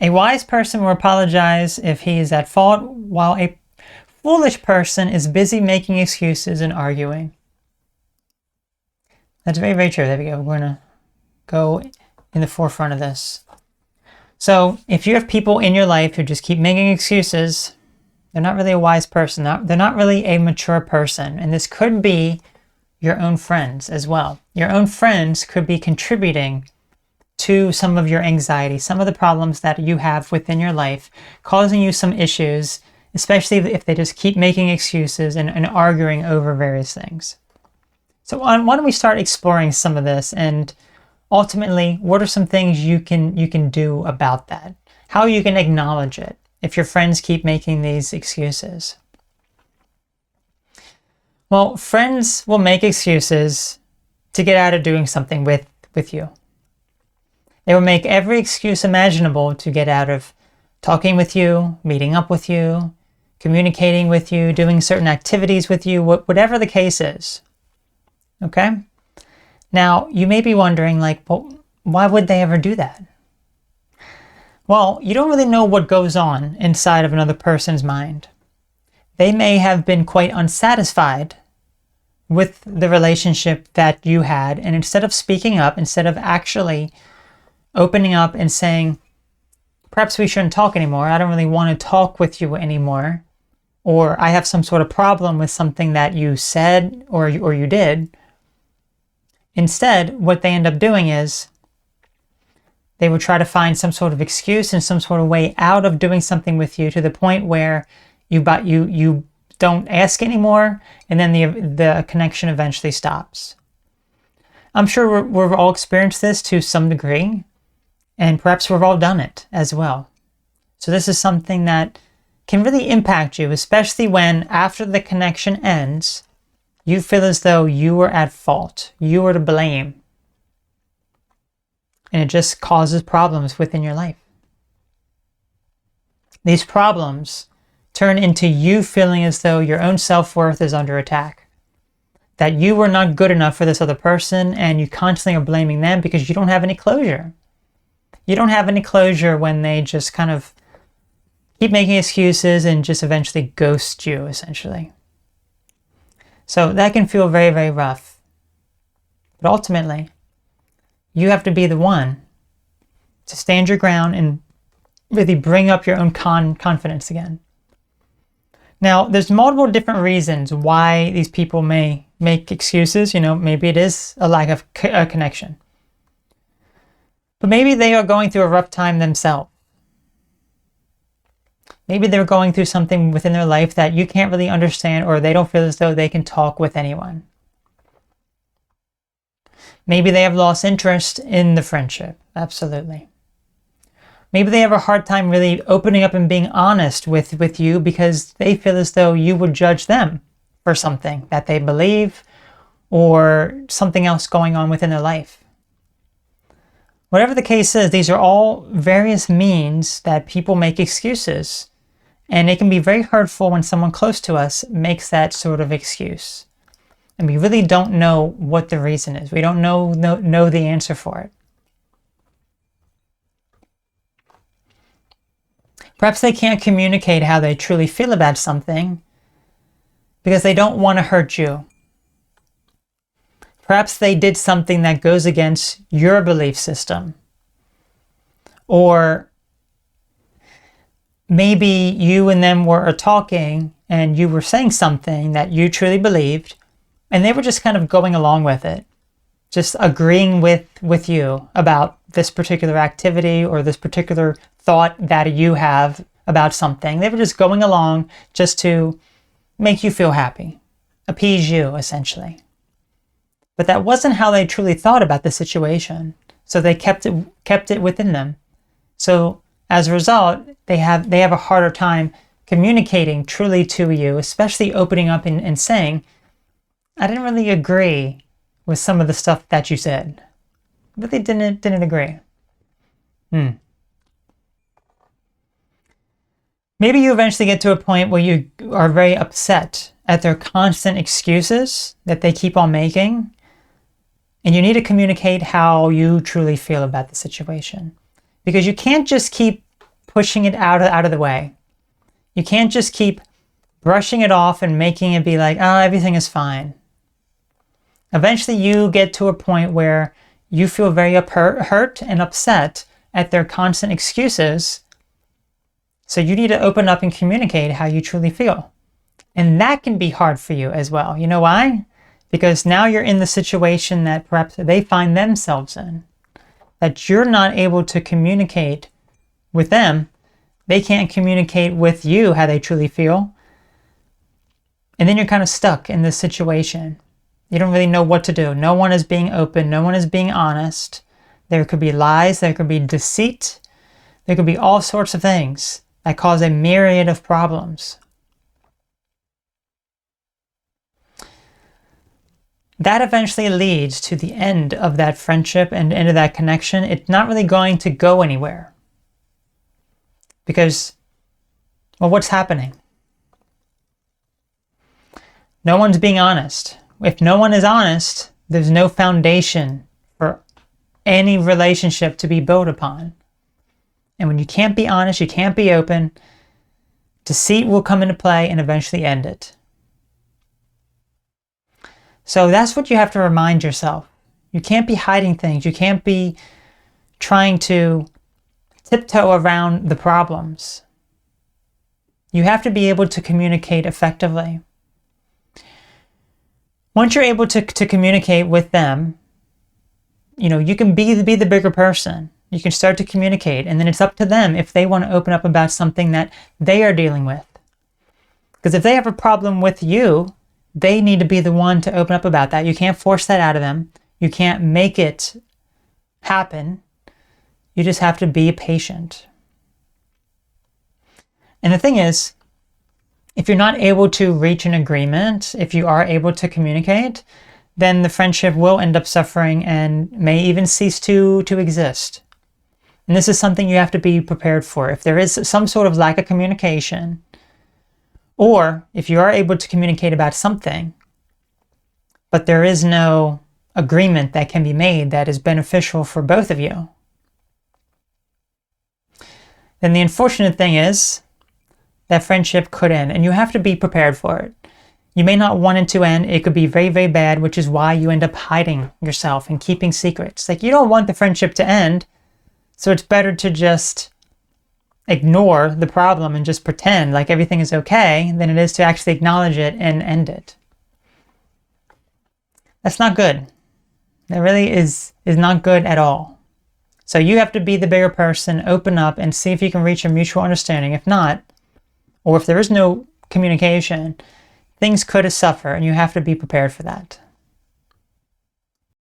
A wise person will apologize if he is at fault, while a foolish person is busy making excuses and arguing. That's very, very true. There we go. We're going to go in the forefront of this. So if you have people in your life who just keep making excuses, they're not really a wise person. They're not really a mature person. And this could be your own friends as well. Your own friends could be contributing to some of your anxiety, some of the problems that you have within your life, causing you some issues, especially if they just keep making excuses and arguing over various things. So why don't we start exploring some of this, and ultimately, what are some things you can do about that? How you can acknowledge it if your friends keep making these excuses? Well, friends will make excuses to get out of doing something with you. They will make every excuse imaginable to get out of talking with you, meeting up with you, communicating with you, doing certain activities with you, whatever the case is. Okay? Now, you may be wondering, well, why would they ever do that? Well, you don't really know what goes on inside of another person's mind. They may have been quite unsatisfied with the relationship that you had, and instead of speaking up, instead of actually opening up and saying, perhaps we shouldn't talk anymore, I don't really want to talk with you anymore, or I have some sort of problem with something that you said or you did. Instead, what they end up doing is they will try to find some sort of excuse and some sort of way out of doing something with you, to the point where you don't ask anymore, and then the connection eventually stops. I'm sure we've all experienced this to some degree, and perhaps we've all done it as well. So this is something that can really impact you, especially when after the connection ends, you feel as though you were at fault, you were to blame, and it just causes problems within your life. These problems turn into you feeling as though your own self-worth is under attack, that you were not good enough for this other person, and you constantly are blaming them because you don't have any closure. You don't have any closure when they just kind of keep making excuses and just eventually ghost you, essentially. So that can feel very, very rough. But ultimately, you have to be the one to stand your ground and really bring up your own confidence again. Now, there's multiple different reasons why these people may make excuses. Maybe it is a lack of a connection. But maybe they are going through a rough time themselves. Maybe they're going through something within their life that you can't really understand, or they don't feel as though they can talk with anyone. Maybe they have lost interest in the friendship. Absolutely. Maybe they have a hard time really opening up and being honest with you, because they feel as though you would judge them for something that they believe, or something else going on within their life. Whatever the case is, these are all various means that people make excuses. And it can be very hurtful when someone close to us makes that sort of excuse. And we really don't know what the reason is. We don't know the answer for it. Perhaps they can't communicate how they truly feel about something because they don't want to hurt you. Perhaps they did something that goes against your belief system. Or maybe you and them were talking and you were saying something that you truly believed, and they were just kind of going along with it, just agreeing with you about this particular activity or this particular thought that you have about something. They were just going along just to make you feel happy, appease you, essentially. But that wasn't how they truly thought about the situation. So they kept it within them. So as a result, they have a harder time communicating truly to you, especially opening up and saying, I didn't really agree with some of the stuff that you said. But they didn't agree. Maybe you eventually get to a point where you are very upset at their constant excuses that they keep on making, and you need to communicate how you truly feel about the situation. Because you can't just keep pushing it out of the way. You can't just keep brushing it off and making it be like, oh, everything is fine. Eventually you get to a point where you feel very hurt and upset at their constant excuses. So you need to open up and communicate how you truly feel. And that can be hard for you as well. You know why? Because now you're in the situation that perhaps they find themselves in, that you're not able to communicate with them. They can't communicate with you how they truly feel. And then you're kind of stuck in this situation. You don't really know what to do. No one is being open. No one is being honest. There could be lies. There could be deceit. There could be all sorts of things that cause a myriad of problems. That eventually leads to the end of that friendship and end of that connection. It's not really going to go anywhere. Because, well, what's happening? No one's being honest. If no one is honest, there's no foundation for any relationship to be built upon. And when you can't be honest, you can't be open, deceit will come into play and eventually end it. So that's what you have to remind yourself. You can't be hiding things. You can't be trying to tiptoe around the problems. You have to be able to communicate effectively. Once you're able to communicate with them, you can be the bigger person. You can start to communicate, and then it's up to them if they want to open up about something that they are dealing with. Because if they have a problem with you, they need to be the one to open up about that. You can't force that out of them. You can't make it happen. You just have to be patient. And the thing is, if you're not able to reach an agreement, if you are able to communicate, then the friendship will end up suffering and may even cease to exist. And this is something you have to be prepared for. If there is some sort of lack of communication, or if you are able to communicate about something, but there is no agreement that can be made that is beneficial for both of you, then the unfortunate thing is that friendship could end, and you have to be prepared for it. You may not want it to end. It could be very, very bad, which is why you end up hiding yourself and keeping secrets. Like, you don't want the friendship to end, so it's better to just ignore the problem and just pretend like everything is okay than it is to actually acknowledge it and end it. That's not good. That really is not good at all. So you have to be the bigger person, open up, and see if you can reach a mutual understanding. If not, or if there is no communication, things could suffer, and you have to be prepared for that.